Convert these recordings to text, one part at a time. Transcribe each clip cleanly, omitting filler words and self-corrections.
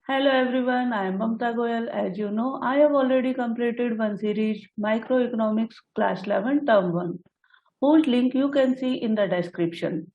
Hello everyone, I am Mamta Goyal. As you know, I have already completed one series, Microeconomics Class 11 Term 1, whose link you can see in the description.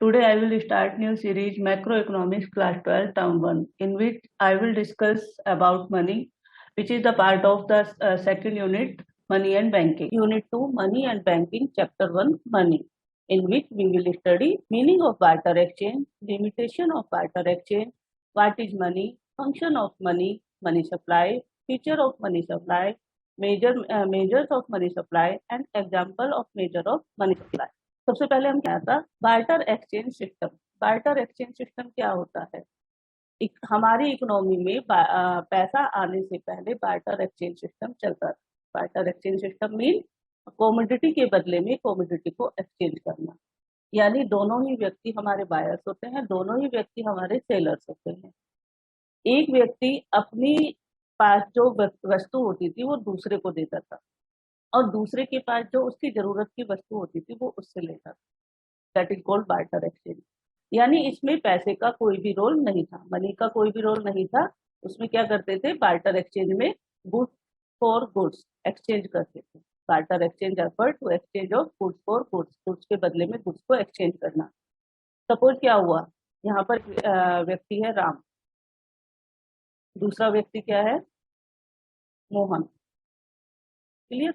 Today I will start new series, Macroeconomics Class 12 Term 1, in which I will discuss about money, which is the part of the second unit, Money and Banking. Unit 2, Money and Banking, Chapter 1, Money, in which we will study meaning of barter exchange, limitation of barter exchange, what is money, function of money, money supply, feature of money supply, measures of money supply, and example of measure of money supply. सबसे पहले हम क्या था barter exchange system. Barter exchange system क्या होता है? हमारी economy में पैसा आने से पहले बार्टर एक्सचेंज सिस्टम चलता था। Barter exchange system mean commodity के बदले में कॉमोडिटी को एक्सचेंज करना, यानी दोनों ही व्यक्ति हमारे बायर्स होते हैं, दोनों ही व्यक्ति हमारे सेलर्स होते हैं। एक व्यक्ति अपनी पास जो वस्तु होती थी वो दूसरे को देता था और दूसरे के पास जो उसकी जरूरत की वस्तु होती थी वो उससे लेता था। That is called barter exchange. यानी इसमें पैसे का कोई भी रोल नहीं था, मनी का कोई भी रोल नहीं था। उसमें क्या करते थे, बार्टर एक्सचेंज में गुड्स फॉर गुड्स एक्सचेंज करते थे। Barter exchange refer to exchange of goods for goods, goods के बदले में गुड्स को एक्सचेंज करना। सपोज क्या हुआ, यहाँ पर व्यक्ति है राम, दूसरा व्यक्ति क्या है, मोहन। क्लियर?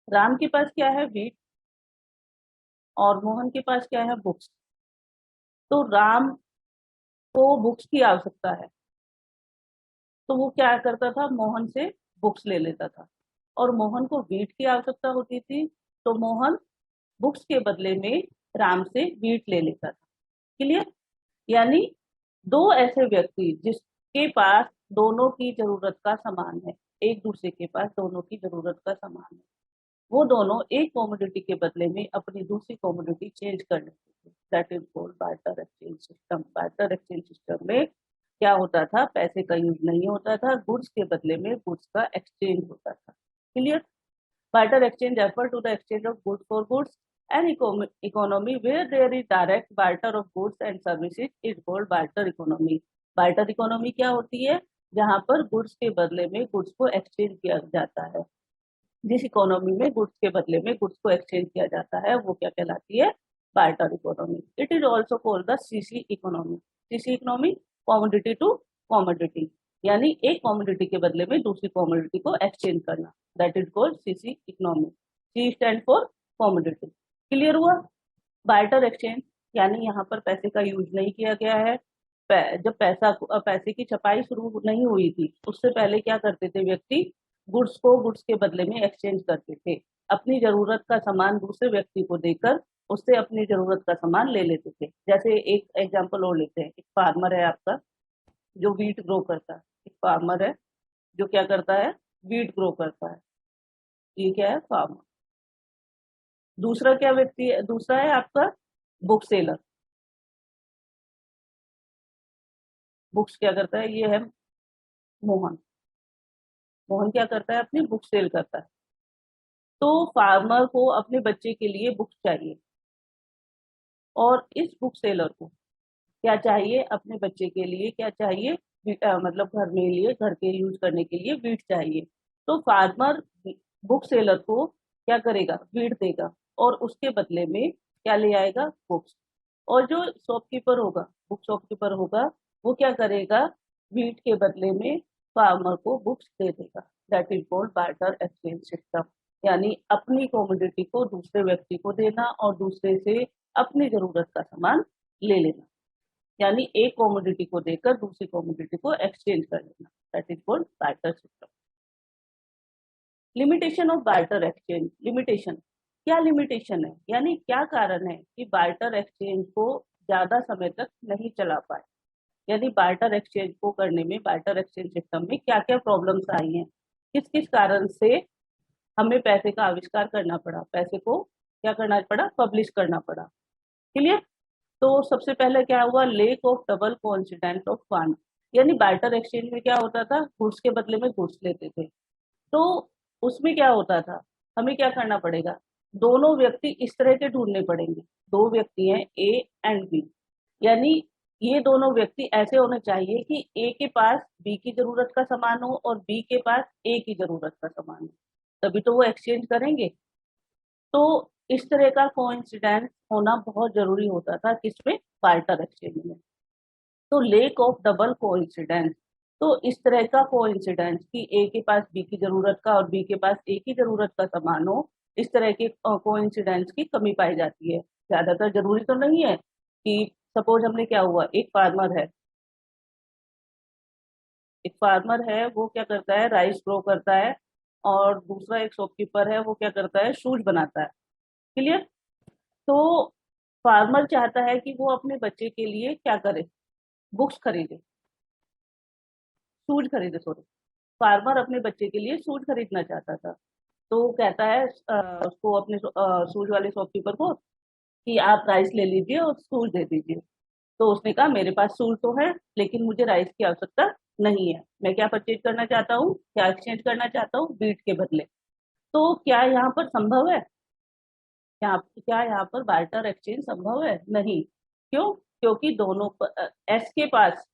राम के पास क्या है, व्हीट, और मोहन के पास क्या है, बुक्स। तो राम को बुक्स की आवश्यकता है, तो वो क्या करता था, मोहन से बुक्स ले लेता था। और मोहन को व्हीट की आवश्यकता होती थी, तो मोहन बुक्स के बदले में राम से व्हीट ले लेता था। क्लियर? यानी दो ऐसे व्यक्ति जिसके पास दोनों की जरूरत का सामान है, एक दूसरे के पास दोनों की जरूरत का सामान है, वो दोनों एक कॉमोडिटी के बदले में अपनी दूसरी कॉमोडिटी चेंज कर लेते थे। That is called barter exchange system. Barter exchange system में क्या होता था, पैसे का यूज नहीं होता था, गुड्स के बदले में गुड्स का एक्सचेंज होता था। Clear? Barter exchange refer to the exchange of goods for goods and economy where there is direct barter of goods and services is called barter economy. Barter economy क्या होती है, जहां पर गुड्स के बदले में गुड्स को एक्सचेंज किया जाता है। जिस इकोनॉमी में गुड्स के बदले में गुड्स को एक्सचेंज किया जाता है वो क्या कहलाती है, barter economy. It is also called the CC economy. CC economy, commodity to commodity, यानी एक कॉमोडिटी के बदले में दूसरी कॉमोडिटी को एक्सचेंज करना। That is called CC economy. C stand for commodity. Clear हुआ? बार्टर एक्सचेंज यानी यहाँ पर पैसे का यूज नहीं किया गया है। जब पैसे की छपाई शुरू नहीं हुई थी उससे पहले क्या करते थे व्यक्ति, गुड्स को गुड्स के बदले में एक्सचेंज करते थे। अपनी जरूरत का सामान दूसरे व्यक्ति को देकर उससे अपनी जरूरत का सामान ले लेते थे। जैसे एक एग्जांपल और लेते हैं, एक फार्मर है आपका जो वीट ग्रो करता है। एक फार्मर है जो क्या करता है, वीट ग्रो करता है। ये क्या है, फार्मर। दूसरा क्या व्यक्ति है, दूसरा है आपका बुक सेलर। बुक्स क्या करता है, ये है मोहन। मोहन क्या करता है, अपनी बुक सेल करता है। तो फार्मर को अपने बच्चे के लिए बुक्स चाहिए और इस बुक सेलर को क्या चाहिए, अपने बच्चे के लिए क्या चाहिए, मतलब घर में लिए, घर के यूज करने के लिए वीट चाहिए। तो फार्मर बुक सेलर को क्या करेगा, वीट देगा और उसके बदले में क्या ले आएगा, बुक्स। और जो शॉपकीपर होगा, बुक शॉपकीपर होगा, वो क्या करेगा, वीट के बदले में फार्मर को बुक्स दे देगा। That is called barter exchange system. यानी अपनी कॉमोडिटी को दूसरे व्यक्ति को देना और दूसरे से अपनी जरूरत का सामान ले लेना, यानी एक कॉमोडिटी को देकर दूसरी कॉमोडिटी को एक्सचेंज कर लेना। That is called barter system. Limitation of barter exchange. Limitation, क्या लिमिटेशन है, यानी क्या कारण है कि बार्टर एक्सचेंज को ज्यादा समय तक नहीं चला पाए। यानी बार्टर एक्सचेंज को करने में, बार्टर एक्सचेंज सिस्टम में क्या क्या प्रॉब्लम्स आई हैं, किस किस कारण से हमें पैसे का आविष्कार करना पड़ा, पैसे को क्या करना पड़ा, पब्लिश करना पड़ा। क्लियर? तो सबसे पहले क्या हुआ, lake of double coincident of fund. यानी बार्टर एक्सचेंज में क्या होता था, गुड्स के बदले में गुड्स लेते थे। तो उसमें क्या होता था, हमें क्या करना पड़ेगा, दोनों व्यक्ति इस तरह के ढूंढने पड़ेंगे। दो व्यक्ति हैं ए एंड बी, यानी ये दोनों व्यक्ति ऐसे होने चाहिए कि ए के पास बी की जरूरत का सामान हो और बी के पास ए की जरूरत का सामान हो, तभी तो वो एक्सचेंज करेंगे। तो इस तरह का कोइंसिडेंस होना बहुत जरूरी होता था किसमें, बार्टर एक्सचेंज में। तो लेक ऑफ डबल कोइंसिडेंस, तो इस तरह का कोइंसिडेंस कि ए के पास बी की जरूरत का और बी के पास ए की जरूरत का सामान हो, इस तरह के कोइंसिडेंस की कमी पाई जाती है। ज्यादातर जरूरी तो नहीं है कि सपोज हमने क्या हुआ, एक फार्मर है वो क्या करता है, राइस ग्रो करता है, और दूसरा एक शॉपकीपर है वो क्या करता है, शूज बनाता है। क्लियर। तो फार्मर चाहता है कि वो अपने बच्चे के लिए क्या करे, बुक्स खरीदे, शूज खरीदे, सॉरी। फार्मर अपने बच्चे के लिए शूज खरीदना चाहता था। तो वो कहता है उसको, अपने शूज वाले शॉपकीपर को, कि आप राइस ले लीजिए और शूज दे दीजिए। तो उसने कहा मेरे पास शूज तो है, लेकिन मुझे राइस की आवश्यकता नहीं है। मैं क्या परचेज करना चाहता हूँ, क्या एक्सचेंज करना चाहता हूँ, बीट के बदले। तो क्या यहाँ पर संभव है, क्या यहाँ पर बार्टर एक्सचेंज संभव है? नहीं। क्यों? क्योंकि दोनों एस के पास,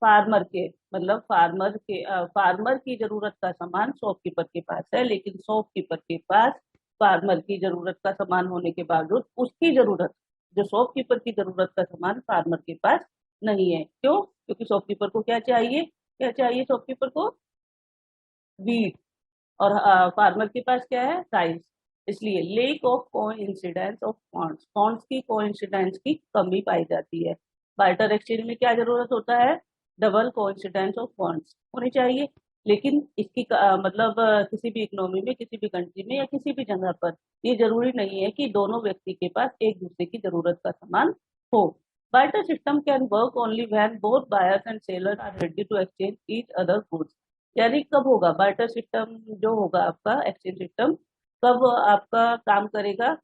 फार्मर के, मतलब फार्मर की जरूरत का सामान शॉपकीपर के पास है, लेकिन शॉपकीपर के पास फार्मर की जरूरत का सामान होने के बावजूद उसकी जरूरत, जो शॉपकीपर की जरूरत का सामान फार्मर के पास नहीं है। क्यों? क्योंकि शॉपकीपर को क्या चाहिए, क्या चाहिए शॉपकीपर को, वीट, और फार्मर के पास क्या है, राइस। इसलिए lake of coincidence of funds, funds की कोइंसिडेंस की कमी पाई जाती है। बार्टर एक्सचेंज में क्या जरूरत होता है, डबल कोइंसिडेंस ऑफ फंड्स होनी चाहिए। लेकिन इसकी मतलब किसी भी इकोनॉमी में, किसी भी कंट्री में या किसी भी जगह पर ये जरूरी नहीं है कि दोनों व्यक्ति के पास एक दूसरे की जरूरत का सामान हो। Barter system can work only when both buyers and sellers are ready to exchange each other goods. यानी कब होगा बार्टर सिस्टम, जो होगा आपका एक्सचेंज सिस्टम, कब आपका काम करेगा,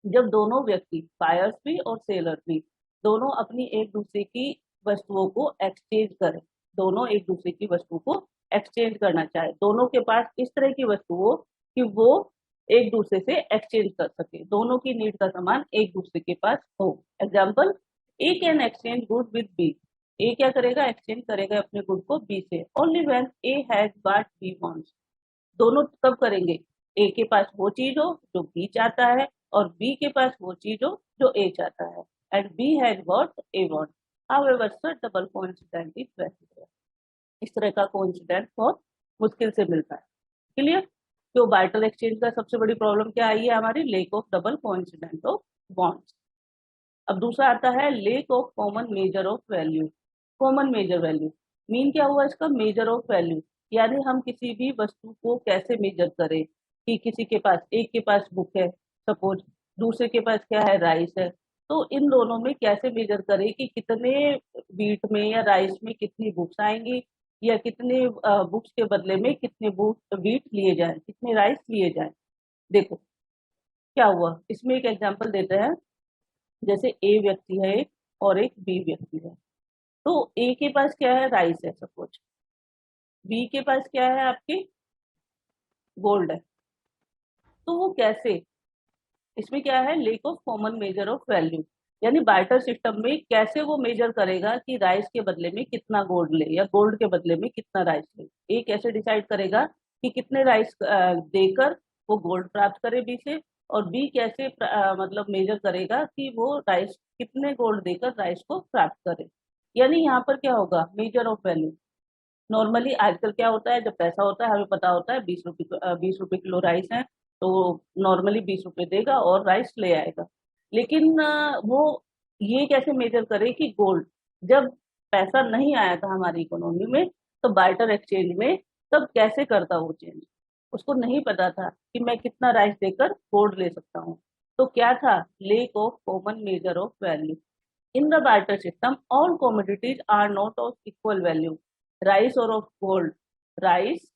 जब दोनों व्यक्ति, बायर्स भी और सेलर भी, दोनों अपनी एक दूसरे की वस्तुओं को एक्सचेंज करें, दोनों एक दूसरे की वस्तु को एक्सचेंज करना चाहे, दोनों के पास इस तरह की वस्तु हो कि वो एक दूसरे से एक्सचेंज कर सके, दोनों की नीड का सामान एक दूसरे के पास हो। Example, A can exchange good with B, A क्या करेगा, एक्सचेंज करेगा अपने गुड को बी से, only when A has what B wants. दोनों कब करेंगे, ए के पास वो चीज हो जो बी चाहता है, और बी के पास वो चीज हो जो ए चाहता है, and B has what A want. However such double coincidence is very rare. इस तरह का कोइंसिडेंस बहुत मुश्किल से मिलता है। क्लियर। तो बार्टर एक्सचेंज का सबसे बड़ी प्रॉब्लम क्या आई है हमारी, lack of double coincidence of bonds. अब दूसरा आता है lack of common measure of value. Common measure value mean क्या हुआ इसका, मेजर ऑफ वैल्यू, यानी हम किसी भी वस्तु को कैसे मेजर करें, कि किसी के पास, एक के पास बुक है सपोज, दूसरे के पास क्या है, राइस है। तो इन दोनों में कैसे मेजर करें कि कितने वीट में या राइस में कितनी बुक्स आएंगी, या कितने बुक्स के बदले में कितने बुक वीट लिए जाएं, कितने राइस लिए जाएं। देखो क्या हुआ, इसमें एक एग्जांपल देते हैं। जैसे ए व्यक्ति है एक, और एक बी व्यक्ति है। तो ए के पास क्या है, राइस है सपोज, बी के पास क्या है आपके, गोल्ड है। तो वो कैसे, इसमें क्या है, lack of common measure of value, यानी बार्टर सिस्टम में कैसे वो मेजर करेगा कि राइस के बदले में कितना गोल्ड ले, या गोल्ड के बदले में कितना राइस ले। ए कैसे डिसाइड करेगा कि कितने राइस देकर वो गोल्ड प्राप्त करे बी से, और बी कैसे मतलब मेजर करेगा कि वो राइस, कितने गोल्ड देकर राइस को प्राप्त करे। यानी यहाँ पर क्या होगा, मेजर ऑफ वैल्यू। नॉर्मली आजकल क्या होता है, जब पैसा होता है हमें पता होता है 20 रुपए किलो राइस है, तो नॉर्मली 20 रुपए देगा और राइस ले आएगा। लेकिन वो ये कैसे मेजर करे कि गोल्ड, जब पैसा नहीं आया था हमारी इकोनॉमी में, तो बार्टर एक्सचेंज में, तब कैसे करता वो चेंज, उसको नहीं पता था कि मैं कितना राइस देकर गोल्ड ले सकता हूँ। तो क्या था, lake of common measure of value. In the barter system, all commodities are not of equal value. Rice और ऑफ गोल्ड, राइस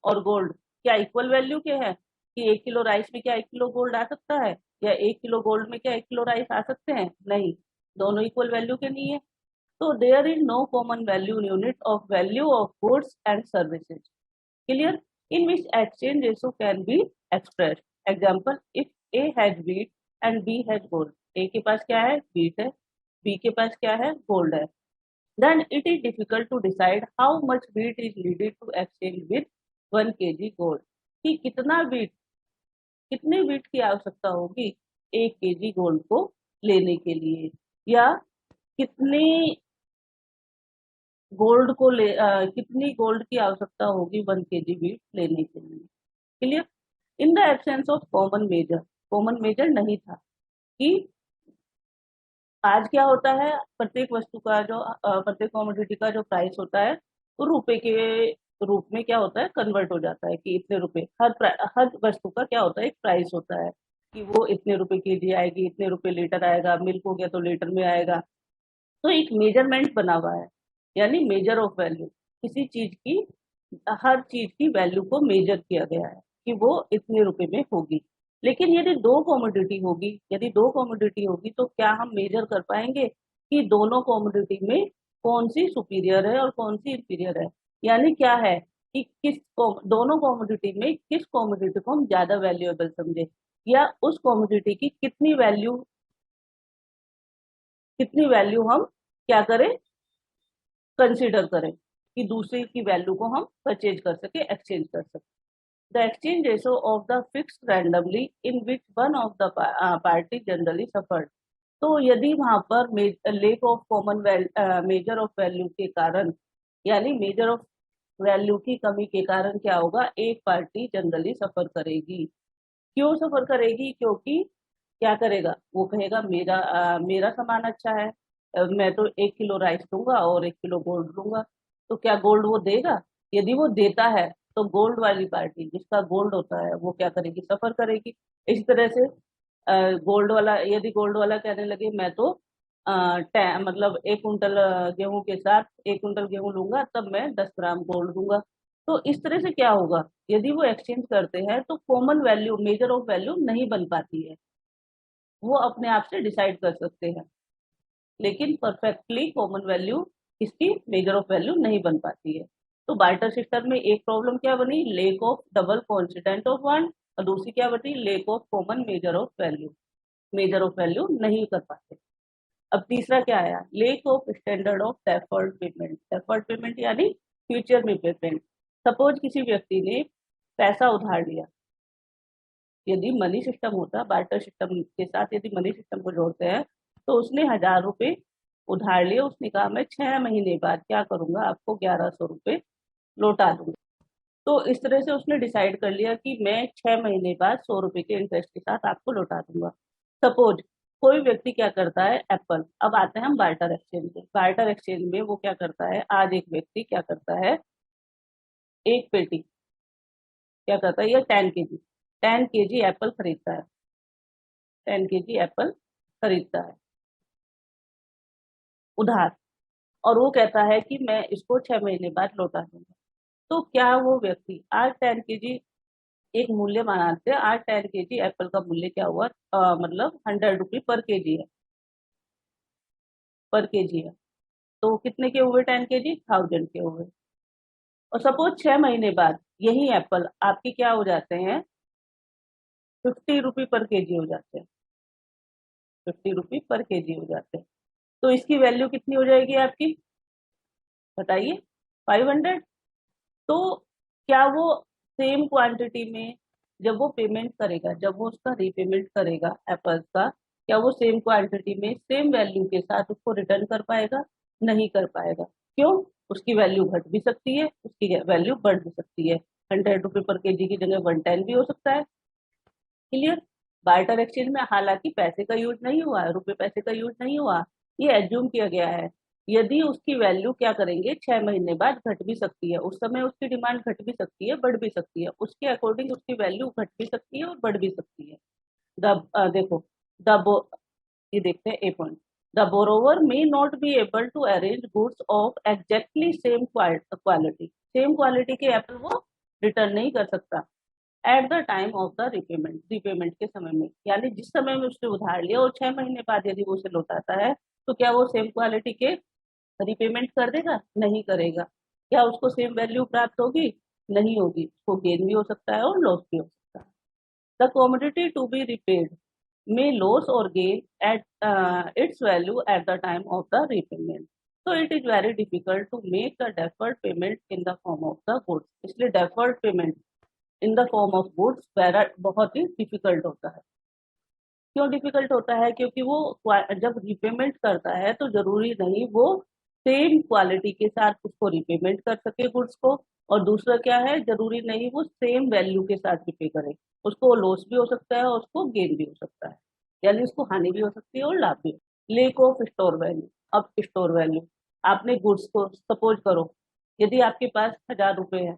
और गोल्ड क्या इक्वल वैल्यू के हैं, कि 1 किलो राइस में क्या 1 किलो गोल्ड आ सकता है, या 1 किलो गोल्ड में क्या 1 किलो राइस आ सकते हैं, नहीं, दोनों इक्वल वैल्यू के नहीं है। तो there is no common value unit of value of goods and services. Clear. In which exchange ratio can be expressed. Example, if A has wheat and B has gold, A के पास क्या है, wheat है, B के पास क्या है, gold है, then it is difficult to decide how much wheat is needed to exchange with 1 kg gold, कि कितना wheat, कितने wheat की आवश्यकता होगी 1 kg गोल्ड को लेने के लिए, या कितने कितनी गोल्ड की आवश्यकता होगी 1 kg wheat लेने के लिए। Clear. In the absence of common measure, common measure नहीं था कि आज क्या होता है, प्रत्येक वस्तु का जो प्रत्येक कॉमोडिटी का जो प्राइस होता है वो रुपए के रूप में क्या होता है, कन्वर्ट हो जाता है, कि इतने रुपए, हर वस्तु का क्या होता है, एक प्राइस होता है कि वो इतने रुपए केजी आएगी, इतने रुपए लीटर आएगा, मिल्क हो गया तो लीटर में आएगा। तो एक मेजरमेंट बना हुआ है, यानी मेजर ऑफ वैल्यू, किसी चीज की, हर चीज की वैल्यू को मेजर किया गया है कि वो इतने रुपए में होगी। लेकिन यदि दो कमोडिटी होगी तो क्या हम मेजर कर पाएंगे कि दोनों कमोडिटी में कौन सी सुपीरियर है और कौन सी इंफीरियर है, यानी क्या है कि दोनों कमोडिटी में किस कमोडिटी को हम ज्यादा वैल्यूएबल समझे, या उस कमोडिटी की कितनी वैल्यू हम क्या करें, कंसिडर करें, कि दूसरे की वैल्यू को हम परचेज कर सके, एक्सचेंज कर सके। The exchange ratio of the fixed randomly in which one of the party generally suffered. तो यदि वहां पर lake of common measure of value के कारण, यानी मेजर ऑफ वैल्यू की कमी के कारण क्या होगा, एक पार्टी जनरली सफर करेगी। क्यों सफर करेगी, क्योंकि क्या करेगा, वो कहेगा मेरा सामान अच्छा है, मैं तो 1 किलो राइस लूंगा और 1 किलो गोल्ड लूंगा, तो क्या गोल्ड वो देगा? यदि वो देता है तो गोल्ड वाली पार्टी, जिसका गोल्ड होता है, वो क्या करेगी, सफर करेगी। इस तरह से यदि गोल्ड वाला कहने लगे मैं तो मतलब 1 कुंटल गेहूं के साथ 1 कुंटल गेहूं लूंगा, तब मैं 10 ग्राम गोल्ड दूंगा। तो इस तरह से क्या होगा, यदि वो एक्सचेंज करते हैं तो common value, major of value नहीं बन पाती है, वो अपने आप से डिसाइड कर सकते हैं, लेकिन परफेक्टली कॉमन वैल्यू इसकी मेजर ऑफ वैल्यू नहीं बन पाती है। तो बार्टर सिस्टम में एक प्रॉब्लम क्या बनी, lack of double coincidence of वन, और दूसरी क्या बनी, lack of common measure of value नहीं कर पाते। अब तीसरा क्या आया, lack of standard of deferred payment यानी फ्यूचर में पेमेंट। सपोज किसी व्यक्ति ने पैसा उधार लिया, यदि मनी सिस्टम होता, बार्टर सिस्टम के साथ यदि मनी सिस्टम को जोड़ते हैं, तो उसने 1000 रुपए उधार लिए, उसने कहा मैं 6 महीने बाद क्या करूंगा, आपको 1100 रुपए लौटा दूंगा। तो इस तरह से उसने डिसाइड कर लिया कि मैं 6 महीने बाद 100 रुपए के इंटरेस्ट के साथ आपको लौटा दूंगा। सपोज कोई व्यक्ति क्या करता है, एप्पल, अब आते हैं हम बार्टर एक्सचेंज में। बार्टर एक्सचेंज में वो क्या करता है, आज एक व्यक्ति क्या करता है, एक पेटी क्या करता है, ये 10 केजी एप्पल खरीदता है, 10 केजी एप्पल खरीदता है उधार, और वो कहता है कि मैं इसको 6 महीने बाद लौटा दूंगा। तो क्या वो व्यक्ति आज 10 केजी, एक मूल्य मानते हैं, आज 10 केजी एप्पल का मूल्य क्या हुआ, मतलब 100 रुपी पर केजी है, तो कितने के हुए, 10 केजी 1000 के हुए। और सपोज 6 महीने बाद यही एप्पल आपके क्या हो जाते हैं, 50 रुपी पर केजी हो जाते हैं, 50 रुपी पर केजी हो जाते हैं। तो इसकी वैल्यू कितनी हो जाएगी आपकी, बताइए, 500। तो क्या वो सेम क्वांटिटी में, जब वो पेमेंट करेगा, जब वो उसका रीपेमेंट करेगा एप्पल्स का, क्या वो सेम क्वांटिटी में सेम वैल्यू के साथ उसको रिटर्न कर पाएगा? नहीं कर पाएगा। क्यों? उसकी वैल्यू घट भी सकती है, उसकी वैल्यू बढ़ भी सकती है, 100 रुपए पर केजी की जगह 110 भी हो सकता है। क्लियर। बार्टर एक्सचेंज में हालांकि पैसे का यूज नहीं हुआ है, रुपए पैसे का यूज नहीं हुआ, ये एज्यूम किया गया है। यदि उसकी वैल्यू क्या करेंगे, 6 महीने बाद घट भी सकती है, उस समय उसकी डिमांड घट भी सकती है, बढ़ भी सकती है, उसके अकॉर्डिंग उसकी वैल्यू घट भी सकती है और बढ़ भी सकती है। देखो, द ये देखते हैं a point, the borrower may not be able to arrange goods of exactly same quality, same quality के एप्पल वो रिटर्न नहीं कर सकता at the time of the repayment के समय में, यानी जिस समय में उसने उधार लिया और 6 महीने बाद यदि वो उसे लौटाता है, तो क्या वो सेम क्वालिटी के रीपेमेंट कर देगा? नहीं करेगा। क्या उसको सेम वैल्यू प्राप्त होगी? नहीं होगी, उसको गेन भी हो सकता है और लॉस भी हो सकता है। The commodity to be repaid, may lose or gain at its value at the time of the repayment. So it is very difficult to make the deferred payment in the form of the goods. इसलिए deferred payment in the form of goods बहुत ही difficult होता है। क्यों difficult होता है? क्योंकि वो जब रिपेमेंट करता है तो जरूरी नहीं वो सेम क्वालिटी के साथ उसको रिपेमेंट कर सके गुड्स को, और दूसरा क्या है, जरूरी नहीं वो सेम वैल्यू के साथ रिपे करे। उसको लॉस भी हो सकता है और उसको गेन भी हो सकता है, यानी उसको हानि भी हो सकती है और लाभ भी। Lake of store value. अब स्टोर वैल्यू, आपने गुड्स को सपोज करो, यदि आपके पास 1000 रुपए है,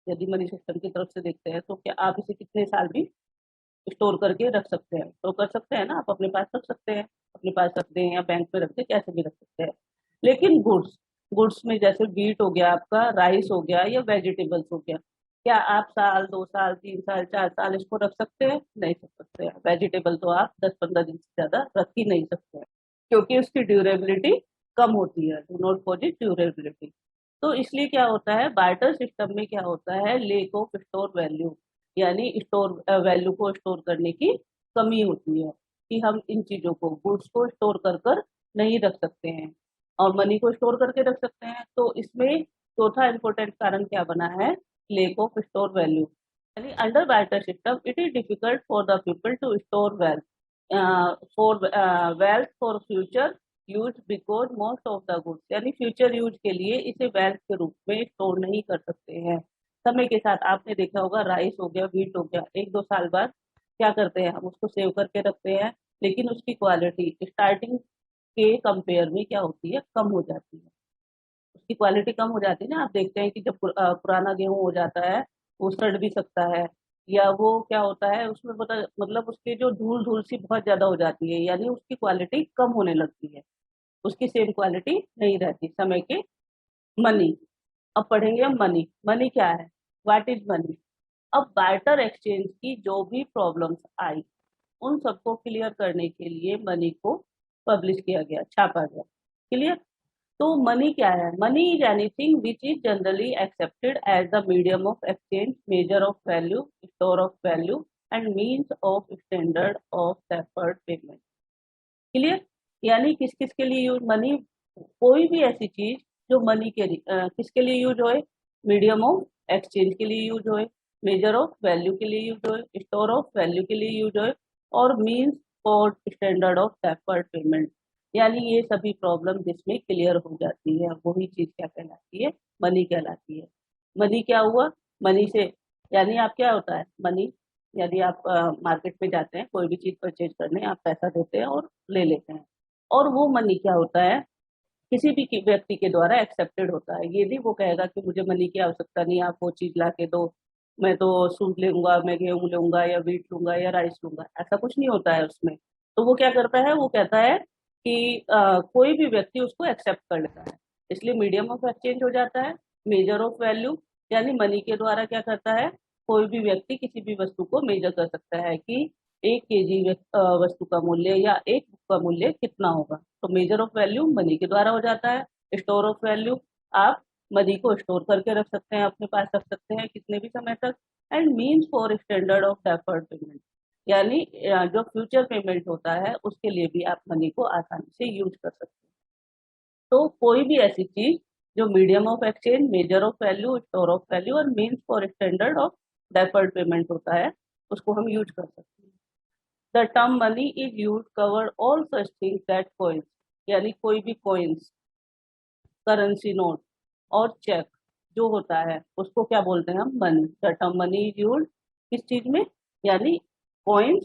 यदि मनी सिस्टम की तरफ से देखते हैं तो क्या आप इसे कितने साल भी स्टोर करके रख सकते हैं? तो कर सकते हैं ना, आप अपने पास रख सकते हैं, अपने पास रख दें या बैंक में रख दें, कैसे भी रख सकते हैं। लेकिन गुड्स, गुड्स में जैसे वीट हो गया, आपका राइस हो गया या वेजिटेबल्स हो गया, क्या आप साल 2 साल 3 साल 4 साल इसको रख सकते हैं? नहीं रख सकते हैं। वेजिटेबल तो आप 10-15 दिन से ज्यादा रख ही नहीं सकते हैं, क्योंकि उसकी ड्यूरेबिलिटी कम होती है, डू नॉट पॉजिट ड्यूरेबिलिटी। तो इसलिए क्या होता है, बार्टर सिस्टम में क्या होता है, लेक ऑफ स्टोर वैल्यू, यानी स्टोर वैल्यू को स्टोर करने की कमी होती है, कि हम इन चीजों को, गुड्स को स्टोर कर कर नहीं रख सकते हैं और मनी को स्टोर करके रख सकते हैं। तो इसमें चौथा इंपॉर्टेंट कारण क्या बना है, लेक ऑफ स्टोर वैल्यू। यानी under barter system it is difficult for the people to store wealth for wealth for future use because most of the goods, यानी फ्यूचर यूज के लिए इसे वेल्थ के रूप में स्टोर नहीं कर सकते हैं। समय के साथ आपने देखा होगा, राइस हो गया, व्हीट हो गया, 1-2 साल बाद क्या करते हैं, हम उसको सेव करके रखते हैं, लेकिन उसकी क्वालिटी स्टार्टिंग के कंपेयर में क्या होती है, कम हो जाती है। उसकी क्वालिटी कम हो जाती है ना। आप देखते हैं कि जब पुराना गेहूं हो जाता है, वो सड़ भी सकता है, या वो क्या होता है उसमें पता, मतलब उसके जो धूल धूल सी बहुत ज्यादा हो जाती है, यानी उसकी क्वालिटी कम होने लगती है, उसकी सेम क्वालिटी नहीं रहती समय के। मनी, अब पढ़ेंगे हम मनी। मनी क्या है, व्हाट इज मनी। अब बार्टर एक्सचेंज की जो भी प्रॉब्लम्स आई, उन सबको क्लियर करने के लिए मनी को पब्लिश किया गया, छापा गया। क्लियर। तो मनी क्या है, money is anything which is generally accepted as the medium of exchange, measure of value, store of value and means of standard of deferred payment. Clear. यानी किस किस के लिए यूज, मनी कोई भी ऐसी चीज जो मनी के किसके लिए यूज होए, मीडियम ऑफ एक्सचेंज के लिए यूज होए, मेजर ऑफ वैल्यू के लिए यूज होए, स्टोर ऑफ वैल्यू के लिए यूज होए, और means for standard of deferred payment. यानी ये सभी प्रॉब्लम जिसमें क्लियर हो जाती है, वही चीज क्या कहलाती है, मनी कहलाती है। मनी क्या हुआ, मनी से, यानी आप क्या होता है मनी, यदि आप मार्केट में जाते हैं कोई भी चीज परचेज करने, आप पैसा देते हैं और ले लेते हैं, और वो मनी क्या होता है, किसी भी व्यक्ति के द्वारा एक्सेप्टेड होता है। ये नहीं वो कहेगा कि मुझे मनी की आवश्यकता नहीं, आप वो चीज ला के दो, मैं तो सूट लूंगा, मैं गेहूं लूंगा या वीट लूंगा या राइस लूंगा, ऐसा कुछ नहीं होता है उसमें। तो वो क्या करता है, वो कहता है कि कोई भी व्यक्ति उसको एक्सेप्ट कर लेता है, इसलिए मीडियम ऑफ एक्सचेंज हो जाता है। मेजर ऑफ वैल्यू, यानी मनी के द्वारा क्या करता है, कोई भी व्यक्ति किसी भी वस्तु को मेजर कर सकता है कि 1 kg वस्तु का मूल्य या एक बुक का मूल्य कितना होगा। तो मेजर ऑफ वैल्यू मनी के द्वारा हो जाता है। स्टोर ऑफ वैल्यू, आप मनी को स्टोर करके रख सकते हैं, अपने पास रख सकते हैं कितने भी समय तक। And means for standard of deferred payment, यानी जो फ्यूचर पेमेंट होता है उसके लिए भी आप मनी को आसानी से यूज कर सकते हैं। तो कोई भी ऐसी चीज जो medium of exchange, measure of value, store of value और means for standard of deferred payment होता है, उसको हम यूज कर सकते हैं। The term money is use cover all such things that coins, यानी कोई भी coins, करेंसी नोट और चेक जो होता है उसको क्या बोलते हैं हम, money. The term money is use किस चीज में, यानी कॉइन्स,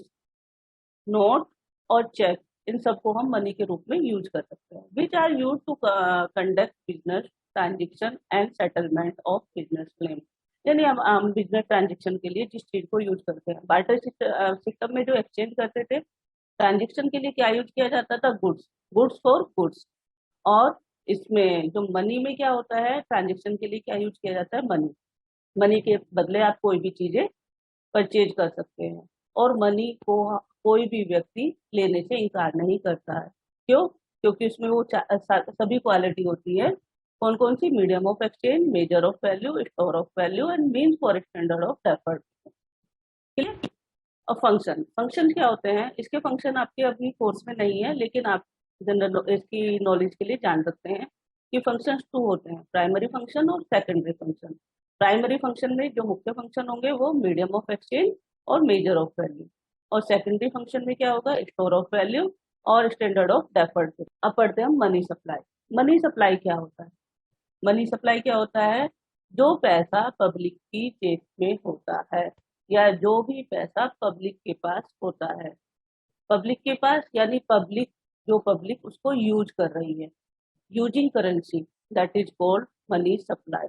नोट और चेक, इन सबको हम मनी के रूप में यूज कर सकते हैं। Which are use to conduct business transaction and settlement of business claim, यानी हम बिजनेस ट्रांजेक्शन के लिए जिस चीज को यूज करते हैं। बार्टर सिस्टम में जो एक्सचेंज करते थे, ट्रांजेक्शन के लिए क्या यूज किया जाता था, गुड्स, गुड्स फॉर गुड्स। और इसमें जो मनी में क्या होता है, ट्रांजेक्शन के लिए क्या यूज किया जाता है, मनी। मनी के बदले आप कोई भी चीजें परचेज कर सकते हैं, और मनी को कोई भी व्यक्ति लेने से इनकार नहीं करता है। क्यों? क्योंकि उसमें वो सभी क्वालिटी होती है। कौन कौन सी, medium of exchange, measure of value, store of value and means for standard of deferred. और फंक्शन, फंक्शन क्या होते हैं, इसके फंक्शन आपके अभी कोर्स में नहीं है, लेकिन आप जनरल इसकी नॉलेज के लिए जान सकते हैं कि फंक्शंस टू होते हैं, प्राइमरी फंक्शन और सेकेंडरी फंक्शन। प्राइमरी फंक्शन में जो मुख्य फंक्शन होंगे वो मीडियम ऑफ एक्सचेंज और मेजर ऑफ वैल्यू, और सेकेंडरी फंक्शन में क्या होगा, स्टोर ऑफ वैल्यू और स्टैंडर्ड ऑफ डेफर्ड। अब पढ़ते हैं मनी सप्लाई। मनी सप्लाई क्या होता है? मनी सप्लाई क्या होता है? जो पैसा पब्लिक की जेब में होता है, या जो भी पैसा पब्लिक के पास होता है, पब्लिक के पास यानी पब्लिक, जो पब्लिक उसको यूज कर रही है, using currency, that is called money supply.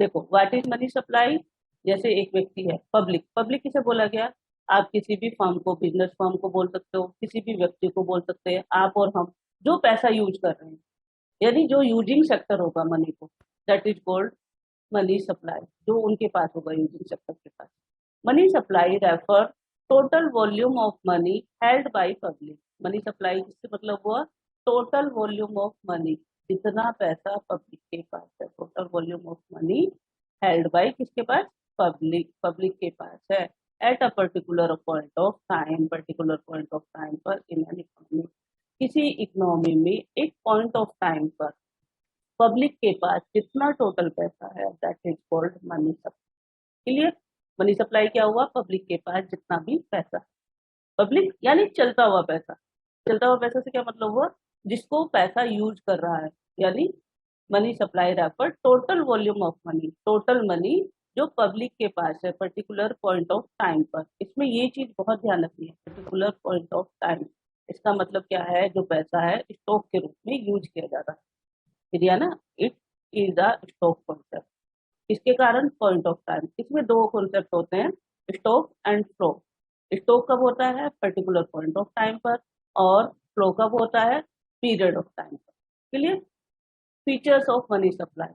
देखो, व्हाट इज मनी सप्लाई? जैसे एक व्यक्ति है, पब्लिक, पब्लिक किसे बोला गया? आप किसी भी फर्म को, बिजनेस फर्म को बोल सकते हो, किसी भी व्यक्ति को बोल सकते हैं, आप और हम, जो पैसा यूज कर रहे हैं, यानी जो यूजिंग सेक्टर होगा मनी को, that is called money supply, जो उनके पास होगा यूजिंग सेक्टर के पास। Money supply refer total volume of money held by public. Money supply जिससे मतलब हुआ टोटल वॉल्यूम ऑफ मनी, जितना पैसा पब्लिक के पास है, total volume of money held bye किसके पास? पब्लिक, पब्लिक के पास है, at a particular point of time, particular point of time पर इन एन इकोनॉमी, किसी इकोनॉमी में एक पॉइंट ऑफ टाइम पर पब्लिक के पास जितना टोटल पैसा है, that is called money supply. Clear? Money supply क्या हुआ? पब्लिक के पास जितना भी पैसा, पब्लिक यानी चलता हुआ पैसा, चलता हुआ पैसा से क्या मतलब हुआ? जिसको पैसा यूज कर रहा है, यानी money supply refer total volume of money, total money जो पब्लिक के पास है पर्टिकुलर पॉइंट ऑफ टाइम पर। इसमें ये चीज बहुत ध्यान रखनी है, पर्टिकुलर पॉइंट ऑफ टाइम, इसका मतलब क्या है? जो पैसा है स्टॉक के रूप में यूज किया जा रहा है, दिया ना, it is a stock concept. इसके कारण पॉइंट ऑफ टाइम, इसमें दो कॉन्सेप्ट होते हैं, स्टॉक एंड फ्लो। स्टॉक कब होता है? पर्टिकुलर पॉइंट ऑफ टाइम पर, और फ्लो कब होता है? पीरियड ऑफ टाइम पर। Clear? Features of money supply,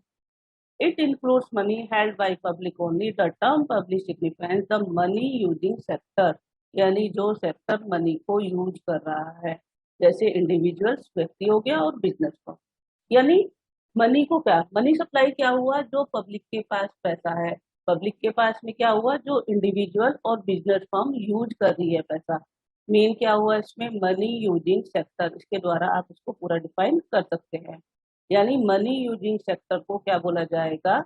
it includes money held by public only, the term public signifies the money using sector, यानी जो सेक्टर मनी को यूज कर रहा है, जैसे इंडिविजुअल्स, व्यक्ति हो गया, और बिजनेस को, यानी मनी को क्या, मनी सप्लाई क्या हुआ? जो पब्लिक के पास पैसा है, पब्लिक के पास में क्या हुआ? जो इंडिविजुअल और बिजनेस फर्म यूज कर रही है पैसा, मेन क्या हुआ इसमें? मनी यूजिंग सेक्टर, इसके द्वारा आप इसको पूरा डिफाइन कर सकते हैं। यानी मनी यूजिंग सेक्टर को क्या बोला जाएगा?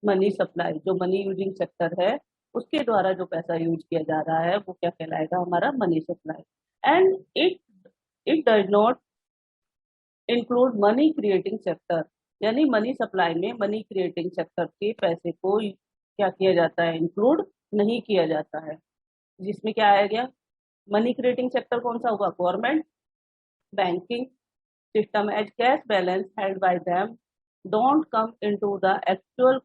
Money supply. जो मनी यूजिंग सेक्टर है उसके द्वारा जो पैसा यूज किया जा रहा है वो क्या कहलाएगा? हमारा money supply. And it it does not include money creating sector, यानी मनी सप्लाई में मनी क्रिएटिंग सेक्टर के पैसे को क्या किया जाता है? इंक्लूड नहीं किया जाता है। जिसमें क्या आया गया? मनी क्रिएटिंग सेक्टर कौन सा होगा? Government, banking system, as cash balance held by them don't come into the actual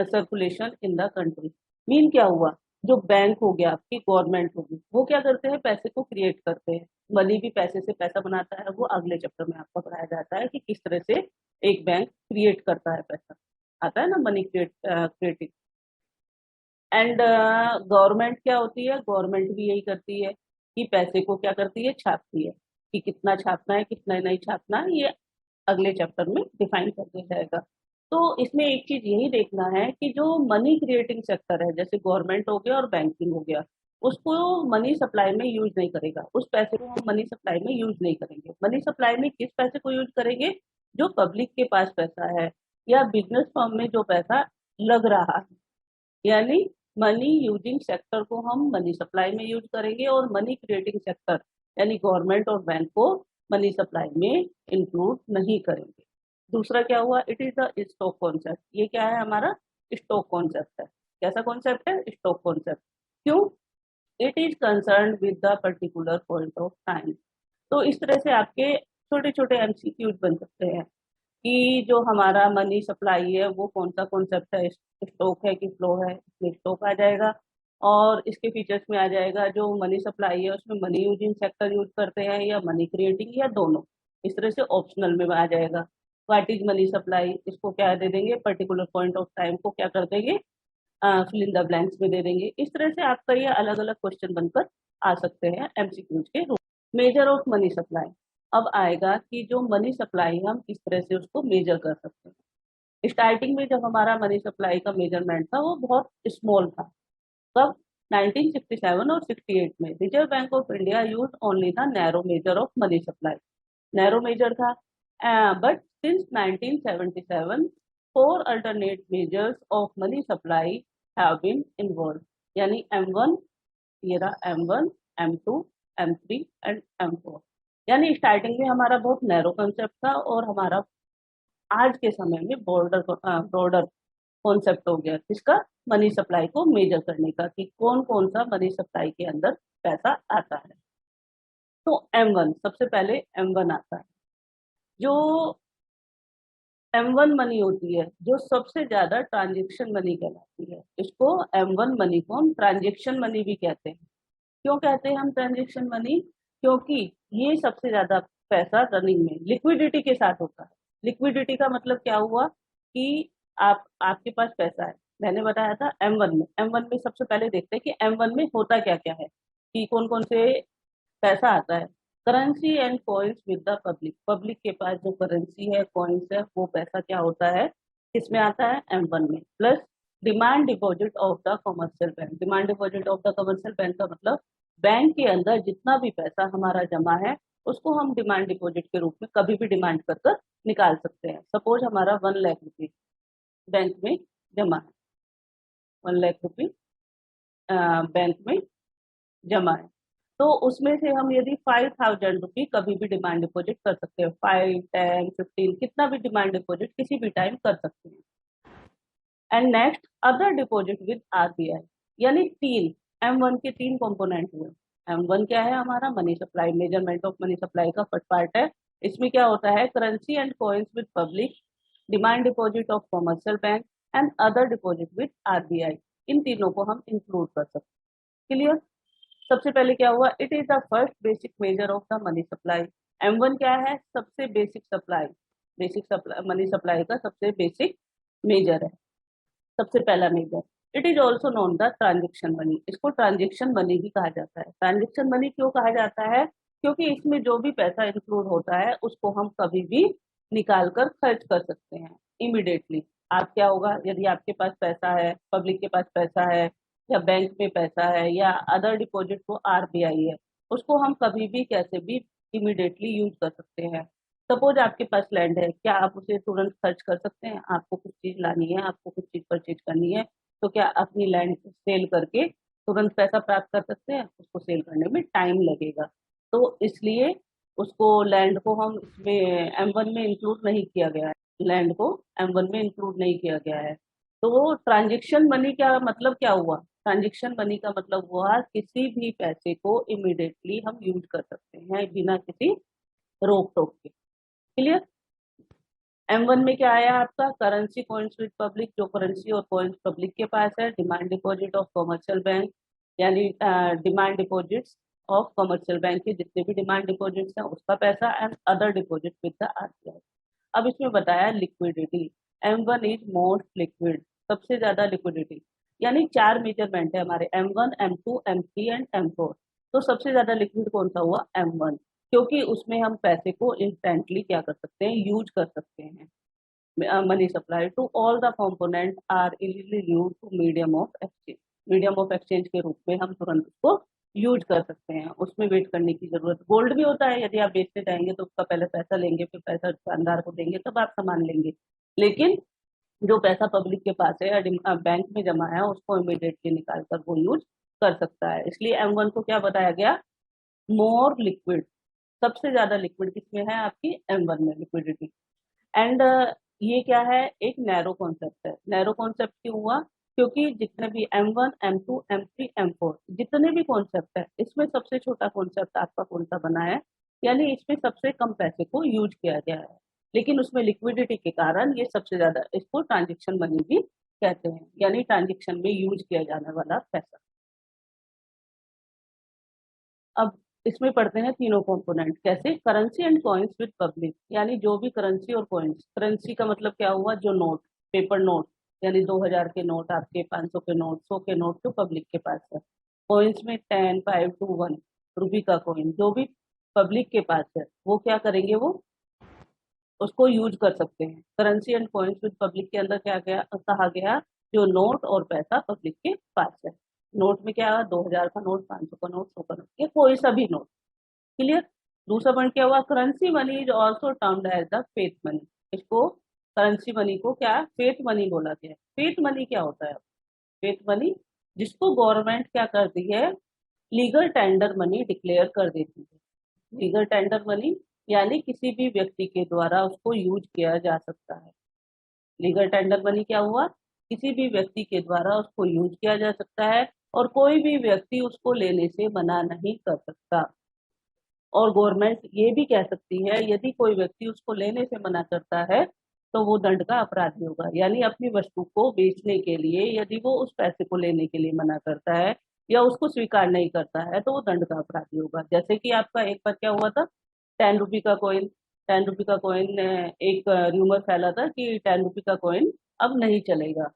circulation in the country. Mean क्या हुआ? जो बैंक हो गया, आपकी गवर्नमेंट होगी, वो क्या करते हैं? पैसे को क्रिएट करते हैं। मनी भी पैसे से पैसा बनाता है, वो अगले चैप्टर में आपको पढ़ाया जाता है कि किस तरह से एक बैंक क्रिएट करता है पैसा, आता है ना मनी क्रिएटिंग। एंड गवर्नमेंट क्या होती है? गवर्नमेंट भी यही करती है कि पैसे को क्या करती है? छापती है, कि कितना छापना है, कितना नहीं छापना है, ये अगले चैप्टर में डिफाइन कर दिया जाएगा। तो इसमें एक चीज यही देखना है कि जो मनी क्रिएटिंग सेक्टर है, जैसे गवर्नमेंट हो गया और बैंकिंग हो गया, उसको मनी सप्लाई में यूज नहीं करेगा, उस पैसे को हम मनी सप्लाई में यूज नहीं करेंगे। मनी सप्लाई में किस पैसे को यूज करेंगे? जो पब्लिक के पास पैसा है, या बिजनेस फर्म में जो पैसा लग रहा है, यानी मनी यूजिंग सेक्टर को हम मनी सप्लाई में यूज करेंगे, और मनी क्रिएटिंग सेक्टर यानी गवर्नमेंट और बैंक को मनी सप्लाई में इंक्लूड नहीं करेंगे। दूसरा क्या हुआ? It is the stock concept. ये क्या है? हमारा स्टॉक कॉन्सेप्ट है। कैसा कॉन्सेप्ट है? Stock concept. क्यों? It is concern with the particular point of time. तो इस तरह से आपके छोटे छोटे एमसीक्यूज बन सकते हैं कि जो हमारा मनी सप्लाई है वो कौन सा कॉन्सेप्ट है, स्टॉक है कि फ्लो है, इसमें स्टॉक आ जाएगा। और इसके फीचर्स में आ जाएगा जो मनी सप्लाई है उसमें मनी यूजिंग सेक्टर यूज करते हैं या मनी क्रिएटिंग, या दोनों। इस तरह से ऑप्शनल में आ जाएगा। व्हाट इज मनी सप्लाई, इसको क्या दे देंगे? पर्टिकुलर पॉइंट ऑफ टाइम को क्या कर देंगे? फिल इन द ब्लैंक्स में दे देंगे। इस तरह से आपका ये अलग अलग क्वेश्चन बनकर आ सकते हैं एमसीक्यूज के रूप। मेजर ऑफ मनी सप्लाई, अब आएगा कि जो मनी सप्लाई हम किस तरह से उसको मेजर कर सकते हैं। स्टार्टिंग में जब हमारा मनी सप्लाई का मेजरमेंट था वो बहुत स्मॉल था। कब? 1967 और 68 में Reserve bank of India use only the narrow measure of money supply, narrow measure था। But since 1977 four alternate measures of money supply have been involve, यानी M1, ये रहा M1, M2, M3 and M4। यानी starting में हमारा बहुत narrow concept था और हमारा आज के समय में ब्रॉडर कॉन्सेप्ट हो गया किसका, मनी सप्लाई को मेजर करने का, कि कौन कौन सा मनी सप्लाई के अंदर पैसा आता है। तो M1 सबसे पहले M1 आता है। जो M1 मनी होती है जो सबसे ज्यादा ट्रांजेक्शन मनी कहलाती है, इसको M1 मनी को हम ट्रांजेक्शन मनी भी कहते हैं। क्यों कहते हैं हम ट्रांजेक्शन मनी? क्योंकि ये सबसे ज्यादा पैसा रनिंग में लिक्विडिटी के साथ होता है। लिक्विडिटी का मतलब क्या हुआ कि आपके पास पैसा है, मैंने बताया था M1 में। M1 में सबसे पहले देखते हैं कि M1 में होता क्या क्या है, कि कौन कौन से पैसा आता है। Currency and coins with the public, public के पास जो करेंसी है, कॉइन्स है, वो पैसा क्या होता है, किसमें आता है, M1 में। Plus demand deposit of the commercial bank, demand deposit of the commercial bank का मतलब बैंक के अंदर जितना भी पैसा हमारा जमा है उसको हम डिमांड डिपॉजिट के रूप में कभी भी डिमांड कर कर निकाल सकते हैं। सपोज हमारा 1 लाख रुपये बैंक में जमा है, 1 लाख रुपये बैंक में जमा है, तो उसमें से हम यदि 5,000 रुपये कभी भी डिमांड डिपॉजिट कर सकते हैं, 5, 10, 15, कितना भी डिमांड डिपॉजिट किसी भी टाइम कर सकते हैं। And next other deposit with RBI, यानी तीन M1 के तीन कंपोनेंट हुए। M1 क्या है, हमारा money supply, measurement of money supply का फर्स्ट पार्ट है। इसमें क्या होता है, currency and coins with public, demand deposit of commercial bank and other deposit with RBI, इन तीनों को हम इंक्लूड कर सकते हैं। क्लियर? सबसे पहले क्या हुआ, it is the first basic measure of the money supply. M1 क्या है, सबसे basic supply, basic supply money supply का सबसे बेसिक मेजर है, सबसे पहला measure. It is also known the transaction money, इसको ट्रांजेक्शन मनी भी कहा जाता है। ट्रांजेक्शन मनी क्यों कहा जाता है, क्योंकि इसमें जो भी पैसा इंक्लूड होता है उसको हम कभी भी निकाल कर खर्च कर सकते हैं इमिडिएटली। आप क्या होगा, यदि आपके पास पैसा है, पब्लिक के पास पैसा है, या बैंक में पैसा है, या अदर डिपॉजिट को RBI है, उसको हम कभी भी कैसे भी इमिडिएटली यूज कर सकते हैं। सपोज आपके पास लैंड है, क्या आप उसे तुरंत खर्च कर सकते हैं? आपको कुछ चीज लानी है, आपको कुछ चीज परचेज करनी है, तो क्या अपनी लैंड सेल करके तुरंत पैसा प्राप्त कर सकते हैं? उसको सेल करने में टाइम लगेगा, तो इसलिए उसको लैंड को हम इसमें M1 में इंक्लूड नहीं किया गया है, लैंड को M1 में इंक्लूड नहीं किया गया है। तो ट्रांजेक्शन मनी का मतलब क्या हुआ, ट्रांजेक्शन मनी का मतलब हुआ किसी भी पैसे को इमिडिएटली हम यूज कर सकते हैं बिना किसी रोक टोक के। क्लियर? M1 में क्या आया आपका, करेंसी कॉइन्स विद पब्लिक, जो करेंसी और कॉइन्स पब्लिक के पास है। Demand deposit of commercial bank, यानी demand deposits of commercial bank के जितने भी डिमांड डिपॉजिट्स हैं उसका पैसा। And other deposit with the RBI। अब इसमें बताया liquidity, M1 is most liquid, सबसे ज्यादा लिक्विडिटी, यानी चार मेजरमेंट है हमारे, M1, M2, M3 and M4। तो सबसे ज्यादा लिक्विड कौन सा हुआ, M1, क्योंकि उसमें हम पैसे को इंस्टेंटली क्या कर सकते हैं, यूज कर सकते हैं। Money supply to all the component are easily use to medium of exchange, medium of exchange के रूप में हम तुरंत उसको यूज कर सकते हैं, उसमें वेट करने की जरूरत। गोल्ड भी होता है, यदि आप बेचने जाएंगे तो उसका पहले पैसा लेंगे, फिर पैसा दुकानदार को देंगे, तब आप सामान लेंगे। लेकिन जो पैसा पब्लिक के पास है या बैंक में जमा है उसको इमीडिएटली निकाल कर वो यूज कर सकता है। इसलिए M1 को क्या बताया गया, मोर लिक्विड, सबसे ज्यादा लिक्विड किसमें है, आपकी M1 में लिक्विडिटी। एंड ये क्या है, एक नैरो कॉन्सेप्ट है। नैरो कॉन्सेप्ट क्यों हुआ, क्योंकि जितने भी M1, M2, M3, M4 जितने भी कॉन्सेप्ट है, इसमें सबसे छोटा कॉन्सेप्ट आपका कौन सा बना है, यानी इसमें सबसे कम पैसे को यूज किया गया है, लेकिन उसमें लिक्विडिटी के कारण ये सबसे ज्यादा, इसको ट्रांजेक्शन मनी भी कहते हैं, यानी ट्रांजेक्शन में यूज किया जाने वाला पैसा। अब इसमें पढ़ते हैं तीनों कंपोनेंट कैसे, currency and coins with public, यानी जो भी करेंसी और कॉइन्स, करेंसी का मतलब क्या हुआ, जो नोट, पेपर नोट, यानी 2,000 के नोट, आपके 500 के नोट, 100 के नोट जो पब्लिक के पास है। कॉइन्स में 10, 5, 2, 1 रुपये का कॉइन जो भी पब्लिक के पास है वो क्या करेंगे, वो उसको यूज कर सकते हैं। Currency and coins with public के अंदर क्या गया, कहा गया, जो नोट और पैसा पब्लिक के पास है। नोट में क्या हुआ, 2000 का नोट, 500 का नोट, 100 का नोट, ये कोई सा भी नोट। क्लियर। दूसरा पॉइंट क्या हुआ, currency money is also termed as the faith money. इसको, करेंसी मनी को क्या फेथ मनी बोला गया है। फेथ मनी क्या होता है, फेथ मनी जिसको गवर्नमेंट क्या करती है, लीगल टेंडर मनी डिक्लेयर कर देती है। लीगल टेंडर मनी यानी किसी भी व्यक्ति के द्वारा उसको यूज किया जा सकता है। लीगल टेंडर मनी क्या हुआ, किसी भी व्यक्ति के द्वारा उसको यूज किया जा सकता है और कोई भी व्यक्ति उसको लेने से मना नहीं कर सकता। और गवर्नमेंट ये भी कह सकती है यदि कोई व्यक्ति उसको लेने से मना करता है तो वो दंड का अपराधी होगा। यानी अपनी वस्तु को बेचने के लिए यदि वो उस पैसे को लेने के लिए मना करता है या उसको स्वीकार नहीं करता है तो वो दंड का अपराधी होगा। जैसे कि आपका एक बार क्या हुआ था, 10 रुपी का कॉइन, 10 रुपी का कॉइन, एक रूमर फैला था कि 10 रुपी का कॉइन अब नहीं चलेगा।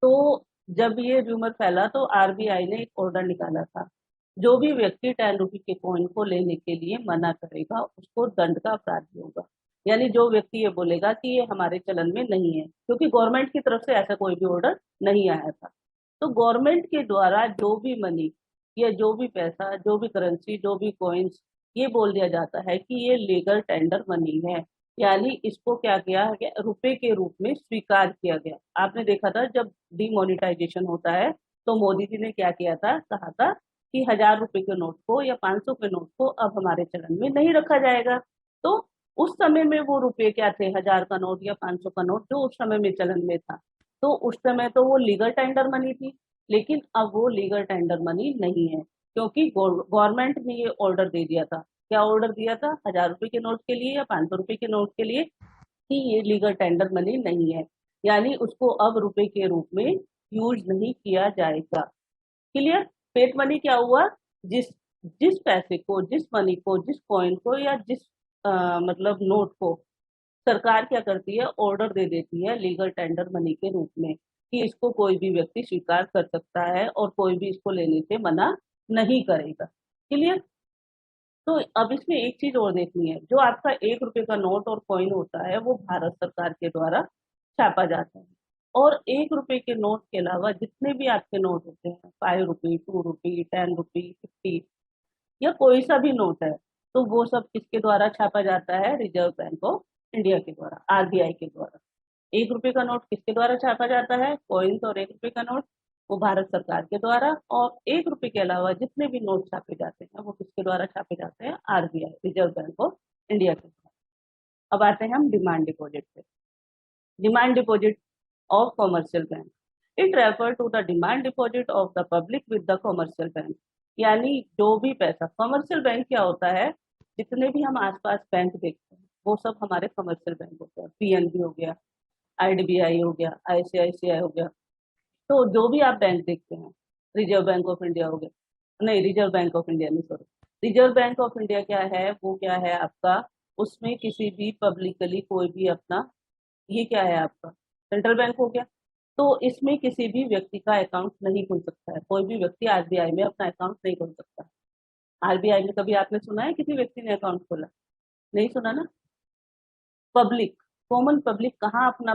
तो जब ये रूमर फैला तो आरबीआई ने एक ऑर्डर निकाला था, जो भी व्यक्ति 10 रुपी के कॉइन को लेने के लिए मना करेगा उसको दंड का अपराधी होगा। यानी जो व्यक्ति ये बोलेगा कि ये हमारे चलन में नहीं है, क्योंकि गवर्नमेंट की तरफ से ऐसा कोई भी ऑर्डर नहीं आया था। तो गवर्नमेंट के द्वारा जो भी मनी या जो भी पैसा, जो भी करेंसी, जो भी कॉइन्स, ये बोल दिया जाता है कि ये लीगल टेंडर मनी है। यानी इसको क्या किया गया, रुपए के रूप में स्वीकार किया गया। आपने देखा था जब डिमोनिटाइजेशन होता है तो मोदी जी ने क्या किया था, कहा था कि 1000 रुपए के नोट को या 500 के नोट को अब हमारे चलन में नहीं रखा जाएगा। तो उस समय में वो रुपए क्या थे, 1000 का नोट या 500 का नोट जो उस समय में चलन में था, तो उस समय तो वो लीगल टेंडर मनी थी। लेकिन अब वो लीगल टेंडर मनी नहीं है, क्योंकि गवर्नमेंट ने ये ऑर्डर दे दिया था। क्या ऑर्डर दिया था, 1000 रुपए के नोट के लिए या 500 रुपए के नोट के लिए, कि ये लीगल टेंडर मनी नहीं है। यानी उसको अब रुपए के रूप में यूज नहीं किया जाएगा। क्लियर। पेट मनी क्या हुआ, जिस जिस पैसे को, जिस मनी को, जिस कॉइन को या जिस मतलब नोट को सरकार क्या करती है, ऑर्डर दे देती है लीगल टेंडर मनी के रूप में कि इसको कोई भी व्यक्ति स्वीकार कर सकता है और कोई भी इसको लेने से मना नहीं करेगा। क्लियर। तो अब इसमें एक चीज और देखनी है, जो आपका 1 रुपए का नोट और कॉइन होता है वो भारत सरकार के द्वारा छापा जाता है। और 1 रुपए के नोट के अलावा जितने भी आपके नोट होते हैं, 5 रुपी, 2 रुपी, 10 रुपी, 50, या कोई सा भी नोट है, तो वो सब किसके द्वारा छापा जाता है, रिजर्व बैंक ऑफ इंडिया के द्वारा, आरबीआई के द्वारा। 1 रुपए का नोट किसके द्वारा छापा जाता है, कॉइन्स और 1 रुपए का नोट, वो भारत सरकार के द्वारा। और 1 रुपए के अलावा जितने भी नोट छापे जाते हैं वो किसके द्वारा छापे जाते हैं, RBI, reserve bank of India के द्वारा। अब आते हैं हम डिमांड डिपॉजिट पे। Demand deposit of commercial bank, it refer to the demand deposit of the public with the commercial bank. यानी जो भी पैसा, कॉमर्शियल बैंक क्या होता है, जितने भी हम आसपास बैंक देखते हैं वो सब हमारे कमर्शियल बैंक होते हैं। पीएनबी हो गया, आईडीबीआई हो गया, आईसीआईसीआई हो गया। तो जो भी आप बैंक देखते हैं, रिजर्व बैंक ऑफ इंडिया हो गया, नहीं रिजर्व बैंक ऑफ इंडिया नहीं, sorry, reserve bank of India क्या है, वो क्या है आपका, उसमें किसी भी पब्लिकली कोई भी अपना, ये क्या है आपका सेंट्रल बैंक हो गया। तो इसमें किसी भी व्यक्ति का अकाउंट नहीं खुल सकता है, कोई भी व्यक्ति आरबीआई में अपना अकाउंट नहीं खोल सकता। आरबीआई में कभी आपने सुना है किसी व्यक्ति ने अकाउंट खोला, नहीं सुना ना। पब्लिक, कॉमन पब्लिक कहाँ अपना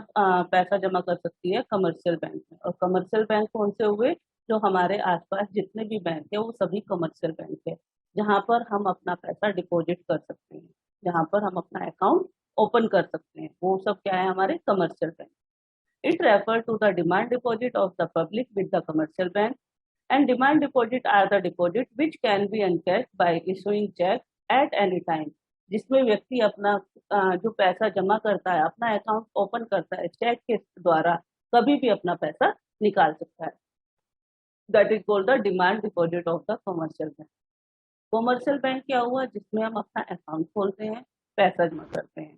पैसा जमा कर सकती है, कमर्शियल बैंक में। और कमर्शियल बैंक कौन से हुए, जो हमारे आसपास जितने भी बैंक है वो सभी कमर्शियल बैंक है, जहाँ पर हम अपना पैसा डिपॉजिट कर सकते हैं, जहाँ पर हम अपना अकाउंट ओपन कर सकते हैं, वो सब क्या है, हमारे commercial bank. It refer to the demand deposit of the public with the commercial bank. And demand deposit are the deposit which can be encashed by issuing cheque at any time. जिसमें व्यक्ति अपना जो पैसा जमा करता है, अपना account open करता है, चेक के द्वारा कभी भी अपना पैसा निकाल सकता है। That is called the demand deposit of the commercial bank. Commercial bank क्या हुआ, जिसमें हम अपना अकाउंट खोलते हैं, पैसा जमा करते हैं।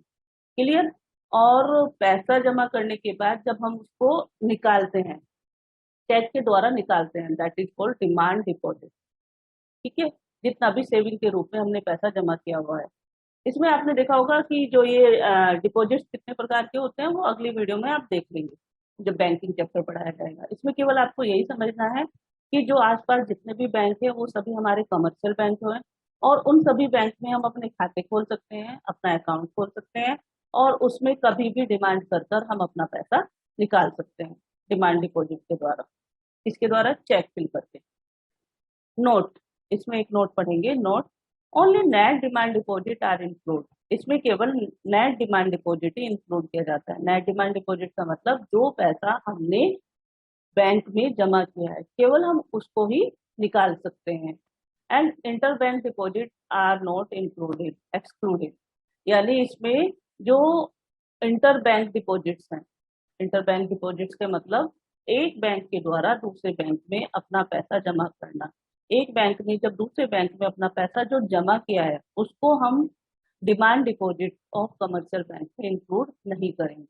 क्लियर। और पैसा जमा करने के बाद जब हम उसको निकालते हैं, चेक के द्वारा निकालते हैं, that is called demand deposit. ठीक है। जितना भी सेविंग के रूप में हमने पैसा जमा किया हुआ है। इसमें आपने देखा होगा कि जो ये डिपॉजिट कितने प्रकार के होते हैं वो अगली वीडियो में आप देख लेंगे जब बैंकिंग चैप्टर पढ़ाया जाएगा। इसमें केवल आपको यही समझना है कि जो आसपास जितने भी बैंक है वो सभी हमारे कमर्शियल बैंक हैं, और उन सभी बैंक में हम अपने खाते खोल सकते हैं, अपना अकाउंट खोल सकते हैं, और उसमें कभी भी डिमांड कर कर हम अपना पैसा निकाल सकते हैं डिमांड डिपॉजिट के द्वारा। किसके द्वारा? चेक फिल करके। नोट, इसमें एक नोट पढ़ेंगे, note only net demand deposit are include. इसमें केवल नेट डिमांड डिपॉजिट ही इंक्लूड किया जाता है। नेट डिमांड डिपॉजिट का मतलब जो पैसा हमने बैंक में जमा किया है केवल हम उसको ही निकाल सकते हैं। And inter bank deposit are not included, excluded. यानी इसमें जो इंटर बैंक डिपॉजिट्स हैं, इंटर बैंक डिपॉजिट्स के मतलब एक बैंक के द्वारा दूसरे बैंक में अपना पैसा जमा करना। एक बैंक ने जब दूसरे बैंक में अपना पैसा जो जमा किया है उसको हम demand deposit of commercial bank में इंक्लूड नहीं करेंगे।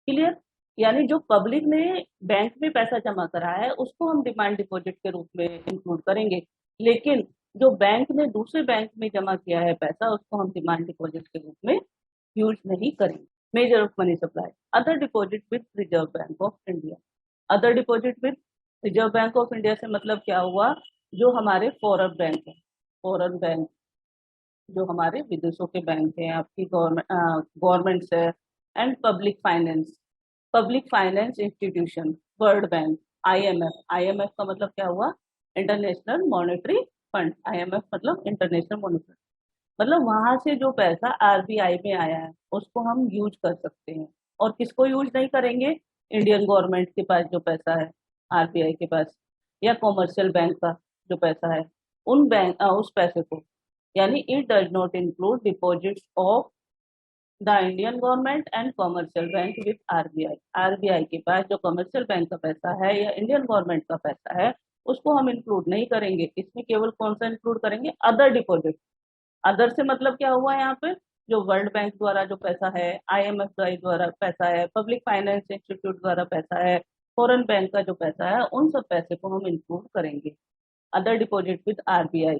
क्लियर? यानी जो पब्लिक ने बैंक में पैसा जमा करा है उसको हम डिमांड डिपॉजिट के रूप में इंक्लूड करेंगे, लेकिन जो बैंक ने दूसरे बैंक में जमा किया है पैसा उसको हम डिमांड डिपॉजिट के रूप में यूज नहीं करेंगे। Major of money supply, other deposit with reserve bank of India. Other deposit with reserve bank of India से मतलब क्या हुआ? जो हमारे फॉरेन बैंक है, फॉरेन बैंक जो हमारे विदेशों के बैंक हैं, आपकी गवर्नमेंट है, and public finance institution, world bank, IMF. IMF का मतलब क्या हुआ? International monetary fund. आईएमएफ मतलब इंटरनेशनल मॉनेटरी, मतलब वहां से जो पैसा आरबीआई में आया है उसको हम यूज कर सकते हैं। और किसको यूज नहीं करेंगे? इंडियन गवर्नमेंट के पास जो पैसा है आरबीआई के पास, या कॉमर्शियल बैंक का जो पैसा है उन बैंक उस पैसे को। यानी it does not include deposits of the Indian government and commercial bank with RBI. RBI के पास जो कमर्शियल बैंक का पैसा है या इंडियन गवर्नमेंट का पैसा है उसको हम इंक्लूड नहीं करेंगे। इसमें केवल कौन सा इंक्लूड करेंगे? Other deposit. अदर से मतलब क्या हुआ यहाँ पे? जो वर्ल्ड बैंक द्वारा जो पैसा है, आईएमएफ द्वारा पैसा है, पब्लिक फाइनेंस इंस्टीट्यूट द्वारा पैसा है, फॉरेन बैंक का जो पैसा है, उन सब पैसे को हम इंक्लूड करेंगे। Other deposit with RBI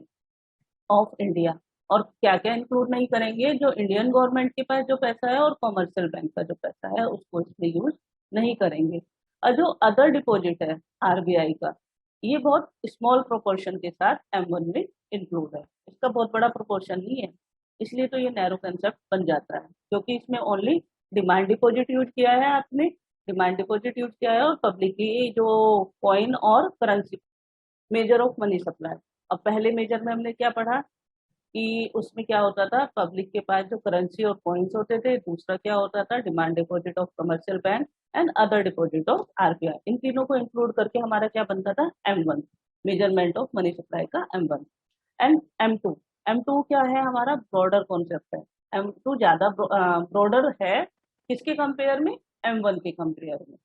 of India. और क्या क्या इंक्लूड नहीं करेंगे? जो इंडियन गवर्नमेंट के पास जो पैसा है और कॉमर्शियल बैंक का जो पैसा है उसको इसमें यूज नहीं करेंगे। और जो अदर डिपॉजिट है आरबीआई का, ये बहुत स्मॉल प्रोपोर्शन के साथ M1 में इंक्लूड है, इसका बहुत बड़ा प्रोपोर्शन नहीं है, इसलिए तो ये नैरो कंसेप्ट बन जाता है, क्योंकि इसमें ओनली डिमांड डिपॉजिट यूज किया है आपने, डिमांड डिपॉजिट यूज किया है और पब्लिक की जो कॉइन और currency. Major of money supply, अब पहले मेजर में हमने क्या पढ़ा कि उसमें क्या होता था? पब्लिक के पास जो करेंसी और कॉइन्स होते थे। दूसरा क्या होता था? Demand deposit of commercial bank and other deposit of RBI. इन तीनों को इंक्लूड करके हमारा क्या बनता था? M1, measurement of money supply का M1। एंड M2, M2 क्या है? हमारा ब्रॉडर कॉन्सेप्ट है। M2 ज्यादा ब्रॉडर है किसके कंपेयर में? M1 के कंपेयर में।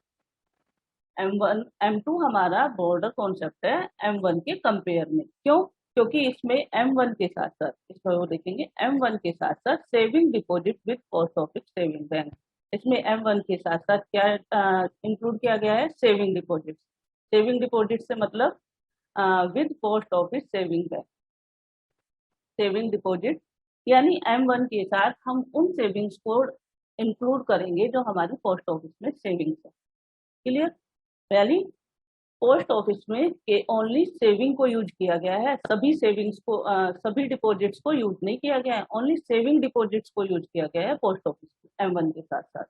M2 हमारा बॉर्डर कॉन्सेप्ट है M1 के कंपेयर में। क्यों? क्योंकि इसमें M1 के साथ साथ, इसमें वो देखेंगे M1 के साथ साथ saving deposit with post office saving bank. इसमें M1 के साथ साथ क्या इंक्लूड किया गया है? Saving deposit. सेविंग डिपॉजिट से मतलब with post office saving bank. Saving deposit यानी M1 के साथ हम उन सेविंग्स को इंक्लूड करेंगे जो हमारी पोस्ट ऑफिस में सेविंग्स है। क्लियर? यानी पोस्ट ऑफिस में के ओनली सेविंग को यूज किया गया है, सभी सेविंग्स को सभी डिपॉजिट्स को यूज नहीं किया गया है, ओनली सेविंग डिपॉजिट्स को यूज किया गया है पोस्ट ऑफिस में M1 के साथ साथ।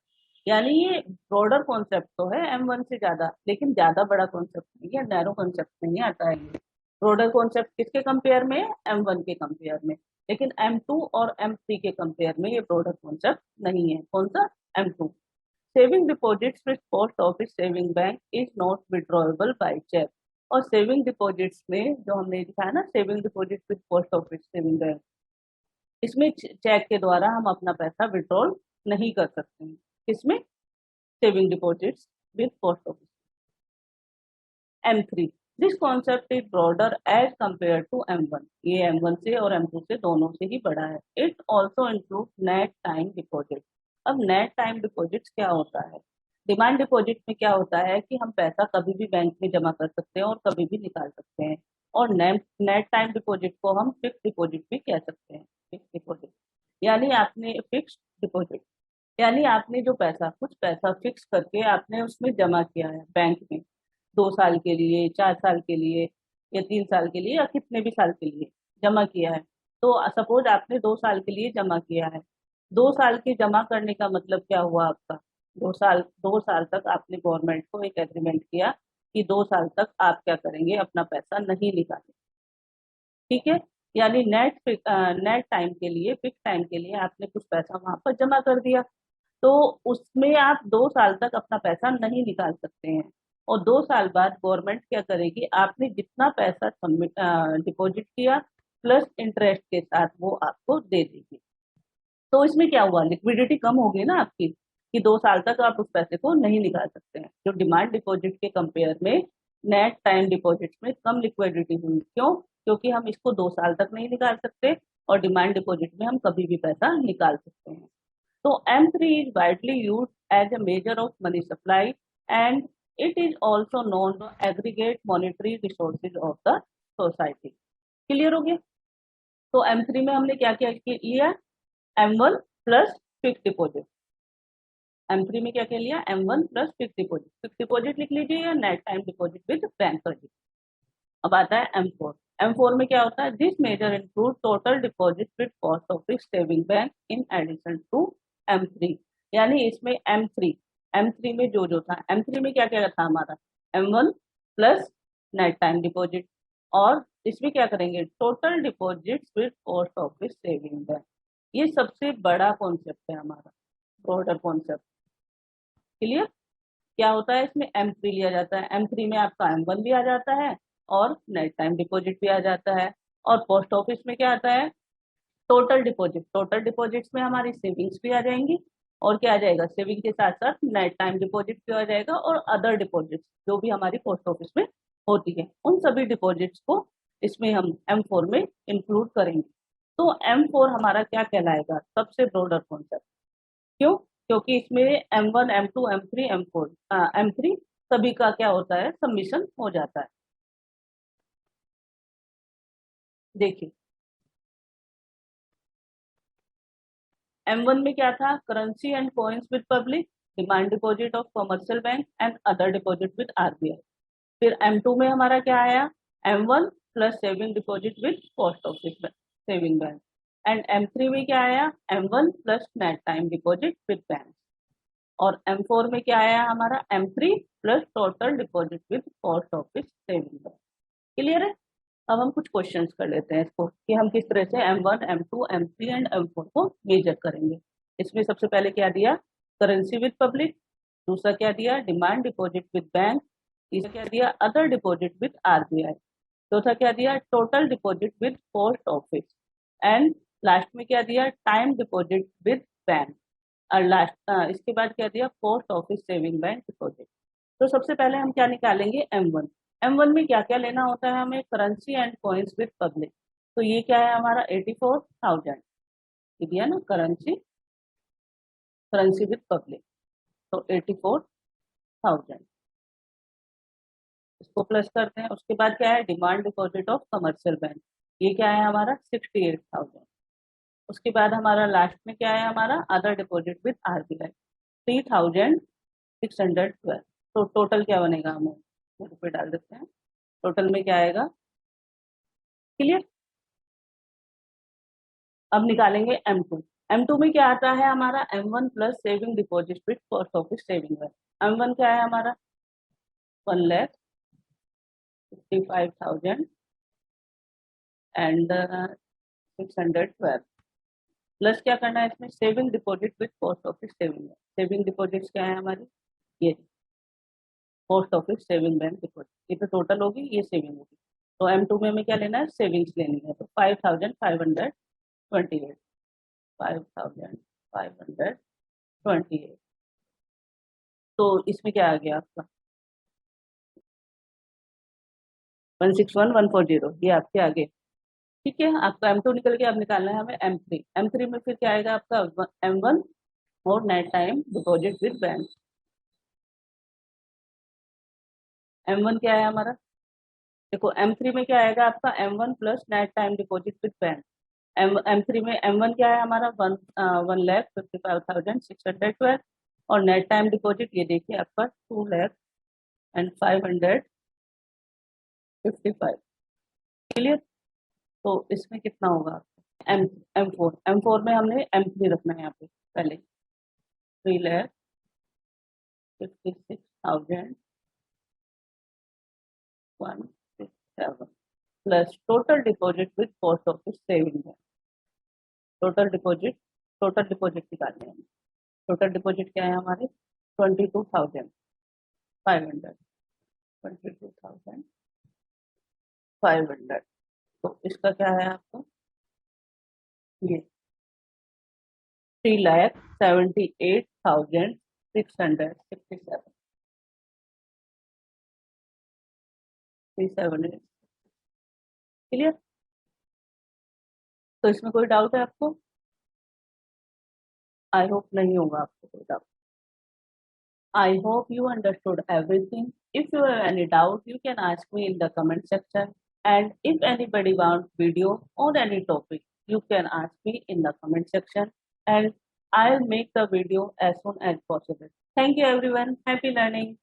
यानी ये ब्रॉडर कॉन्सेप्ट तो है M1 से ज्यादा, लेकिन ज्यादा बड़ा कॉन्सेप्ट नहीं है, नैरो कॉन्सेप्ट नहीं आता है। ब्रॉडर कॉन्सेप्ट किसके कंपेयर में है? M1 के कंपेयर में। लेकिन M2 और M3 के कंपेयर में ये ब्रॉडर कॉन्सेप्ट नहीं है। कौन सा? M2। Saving deposits with post office saving bank is not withdrawable by cheque. और सेविंग डिपॉजिट्स में जो हमने दिखाया ना, saving deposit with post office saving bank, इसमें चेक के द्वारा हम अपना पैसा विड्रॉल नहीं कर सकते हैं। किसमें? Saving deposits with post office. M3, this concept is broader as compare to M1। ये M1 से और M2 से दोनों से ही बड़ा है। It also include net time deposit. अब नेट टाइम डिपॉजिट क्या होता है? डिमांड डिपॉजिट में क्या होता है कि हम पैसा कभी भी बैंक में जमा कर सकते हैं और कभी भी निकाल सकते हैं। और नेट टाइम डिपॉजिट को हम फिक्स डिपॉजिट भी कह सकते हैं। फिक्स डिपॉजिट यानी आपने फिक्स डिपॉजिट यानी आपने जो पैसा, कुछ पैसा फिक्स करके आपने उसमें जमा किया है बैंक में, 2 साल के लिए, 4 साल के लिए, या 3 साल के लिए, या कितने भी साल के लिए जमा किया है। तो सपोज आपने 2 साल के लिए जमा किया है। 2 साल के जमा करने का मतलब क्या हुआ आपका? 2 साल तक आपने गवर्नमेंट को एक एग्रीमेंट किया कि 2 साल तक आप क्या करेंगे, अपना पैसा नहीं निकालेंगे। ठीक है, यानी नेट टाइम के लिए, फिक्स टाइम के लिए आपने कुछ पैसा वहां पर जमा कर दिया, तो उसमें आप 2 साल तक अपना पैसा नहीं निकाल सकते हैं। और 2 साल बाद गवर्नमेंट क्या करेगी, आपने जितना पैसा डिपॉजिट किया प्लस इंटरेस्ट के साथ वो आपको दे देगी। तो इसमें क्या हुआ, लिक्विडिटी कम हो गई ना आपकी, कि 2 साल तक आप उस पैसे को नहीं निकाल सकते हैं। जो डिमांड डिपॉजिट के कंपेयर में नेट टाइम डिपॉजिट में कम लिक्विडिटी हुई, क्यों? क्योंकि हम इसको 2 साल तक नहीं निकाल सकते, और डिमांड डिपॉजिट में हम कभी भी पैसा निकाल सकते हैं। So M3 is widely used as a measure of money supply, and it is also known to aggregate monetary resources of the society. Clear हो गया? तो M3 में हमने क्या क्या लिया, M1 plus fix deposit. M3 में क्या क्या लिया, M1 plus fix deposit. Fix deposit लिख लीजिए या net time deposit with bank कर लीजिए। अब आता है M4। M4 में क्या होता है, this measure include total deposit with post office saving bank in addition to M3। यानी इसमें M3 में जो था, M3 में क्या क्या था हमारा, M1 plus net time deposit, और इसमें क्या करेंगे, total deposit with post office saving bank. ये सबसे बड़ा कॉन्सेप्ट है हमारा, ब्रॉडर कॉन्सेप्ट। क्लियर? क्या होता है, इसमें M3 लिया जाता है, M3 में आपका M1 भी आ जाता है और नेट टाइम डिपॉजिट भी आ जाता है। और पोस्ट ऑफिस में क्या आता है, टोटल डिपॉजिट। टोटल डिपॉजिट्स में हमारी सेविंग्स भी आ जाएंगी, और क्या आ जाएगा, सेविंग के साथ साथ नेट टाइम डिपॉजिट भी आ जाएगा, और अदर डिपॉजिट्स जो भी हमारी पोस्ट ऑफिस में होती है, उन सभी डिपॉजिट्स को इसमें हम M4 में इंक्लूड करेंगे। तो M4 हमारा क्या कहलाएगा, सबसे ब्रॉडर कॉन्सेप्ट। क्यों? क्योंकि इसमें M1 M2 M3 M4 M3 सभी का क्या होता है, सबमिशन हो जाता है। देखिए M1 में क्या था, currency and coins with public, demand deposit of commercial bank and other deposit with RBI. फिर M2 में हमारा क्या आया, M1 plus saving deposit with post office saving bank. And M3 में क्या आया, M1 plus net time deposit with bank. और M4 में क्या आया हमारा, M3 plus total deposit with post office saving bank. Clear है? अब हम कुछ क्वेश्चंस कर लेते हैं इसको, कि हम किस तरह से M1 M2 M3 and M4 को मेजर करेंगे। इसमें सबसे पहले क्या दिया, करेंसी विद पब्लिक। दूसरा क्या दिया, डिमांड डिपॉजिट विद बैंक। तीसरा क्या दिया, अदर डिपॉजिट विद आरबीआई। चौथा क्या दिया, total deposit with post office. And last में क्या दिया, टाइम डिपॉजिट विद बैंक। और लास्ट इसके बाद क्या दिया, post office saving bank deposit. तो सबसे पहले हम क्या निकालेंगे, M1। M1 में क्या क्या लेना होता है हमें, currency and coins with public. तो ये क्या है हमारा, 84,000 दिया ना, करेंसी, करेंसी विद पब्लिक, तो 84,000। इसको प्लस करते हैं। उसके बाद क्या है, demand deposit of commercial bank, ये क्या है हमारा, 68,000। उसके बाद हमारा लास्ट में क्या है हमारा, अदर डिपॉजिट विद आरबीआई, 3,612। तो टोटल क्या बनेगा, हमें पे डाल देते हैं, टोटल में क्या आएगा। क्लियर? अब निकालेंगे M2। M2 में क्या आता है हमारा, M1 plus saving deposit with post office saving है। M1 क्या है हमारा, 1,55,000 एंड 612। प्लस क्या करना है इसमें, saving deposit with post office saving है। सेविंग डिपॉजिट क्या है हमारी, ये post office saving bank deposit, ये तो टोटल होगी, ये सेविंग होगी। तो M2 में हमें क्या लेना है, सेविंग्स लेनी है। तो 5,528, 5,528। तो इसमें क्या आ गया आपका, 161,140, ये आपके आगे। ठीक है, आपका M2 निकल गया। अब निकालना है हमें M3। M3 में फिर क्या आएगा आपका, M1 और net time deposit with bank. M1 क्या है हमारा, देखो M3 में क्या आएगा आपका, M1 plus net time deposit with bank. M3 में M1 क्या है हमारा, 1,55,612, और नेट टाइम डिपॉजिट ये देखिए आपका 2,05,555। क्लियर? तो इसमें कितना होगा आपका, M4 में हमने M3 रखना है यहाँ पे पहले, 3,56,000 167 plus total deposit with post office saving है। टोटल डिपॉजिट निकालने हैं। टोटल डिपॉजिट क्या है हमारे 22,500 22,500। तो इसका क्या है आपका ये 3,78,667 378। क्लियर? तो इसमें कोई डाउट है आपको? आई होप नहीं होगा आपको कोई doubt. I hope you understood everything. If you have any doubt, you can ask me in the comment section. And if anybody wants video on any topic, you can ask me in the comment section and I'll make the video as soon as possible. Thank you everyone. Happy learning.